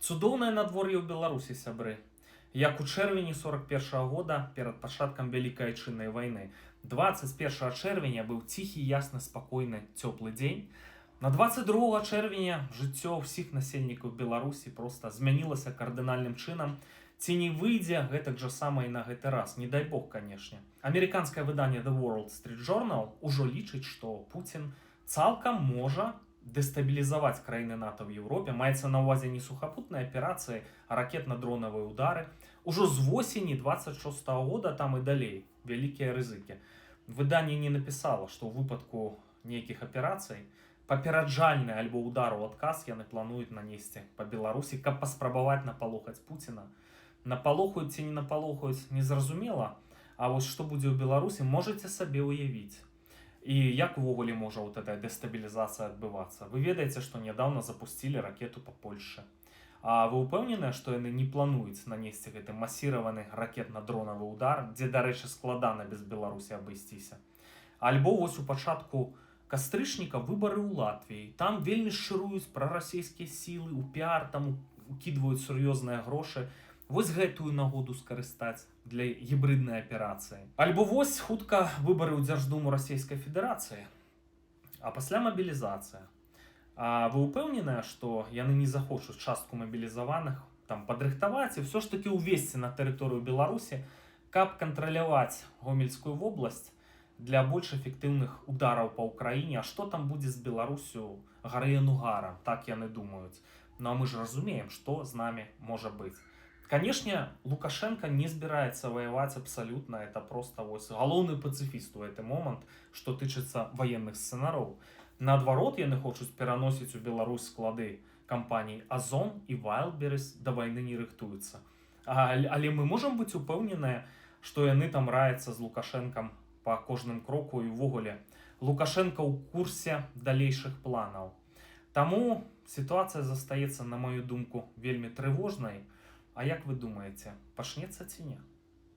Цудоўнае надвор'е ў Беларусі, сябры. Як у чэрвені 41-го года перад пачаткам Вялікай Айчыннай вайны. 21 чэрвеня быў ціхі, ясны, спакойны, цёплы дзень. На 22 чэрвеня жыццё ўсіх насельнікаў Беларусі проста змянілася кардынальным чынам. Ці не выйдзе гэтак жа сама і на гэты раз, не дай бог, канешне. Амерыканскае выданне The Wall Street Journal ужо лічыць, што Пуцін цалкам можа дэстабілізаваць краіны НАТО ў Еўропе. Маецца на ўвазе не сухапутныя аперацыі, а ракетна-дронавыя ўдары. Ужо з восені 26 года там і далей вялікія рызыкі. Выданне не напісала, што ў выпадку нейкіх аперацый папераджальны альбо удар у адказ яны плануюць нанесці па Беларусі, каб паспрабаваць напалохаць Пуціна. Напалохаюць ці не напалохаюць, незразумела. А вось што будзе ў Беларусі, можаце сабе ўявіць. І як увогуле можа вот эта дэстабілізацыя адбывацца? Вы ведаеце, што нядаўна запусцілі ракету па Польшчы. А вы ўпэўненыя, што яны не плануюць нанесці гэты масіраваны ракетна-дронавы удар, дзе, дарэчы, складана без Беларусі абысціся. Альбо вось у пачатку кастрычніка выбары ў Латвіі. Там вельмі шыруюць прарасійскія сілы, у піар там укідваюць сур'ёзныя грошы. Вось гэтую нагоду скарыстаць для гібриднай аперацыі. Альбо вось хутка выбары ў Дзярждуму Расійскай Федэрацыі, а пасля мабілізацыя. А вы ўпэўненыя, што яны не захочуць частку мабілізаваных там падрыхтаваць і ўсё ж такі ўвесці на тэрыторыю Беларусі, каб кантраляваць Гомельскую вобласць для больш эфектыўных удараў па ўкраіне. А што там будзе з Беларусю гарыен-угарам, так яны думаюць. Ну а мы ж разумеем, што з намі можа быць. Канешне, Лукашенко не збіраецца ваяваць абсалютна, это просто вось галоўны пацыфіст у гэты момант, што тычыцца ваенных сцэнароў. Наадварот, яны хочуць пераносіць у Беларусь склады кампаній Азон і Вайлдберріс, да вайны не рыхтуюцца. Але мы можам быць упэўненыя, што яны там раяцца з Лукашенкам па кожным кроку і ўвогуле. Лукашенко ў курсе далейшых планаў. Таму сітуацыя застаецца, на маю думку, вельмі трывожнай. А як вы думаеце, пачнецца ці не?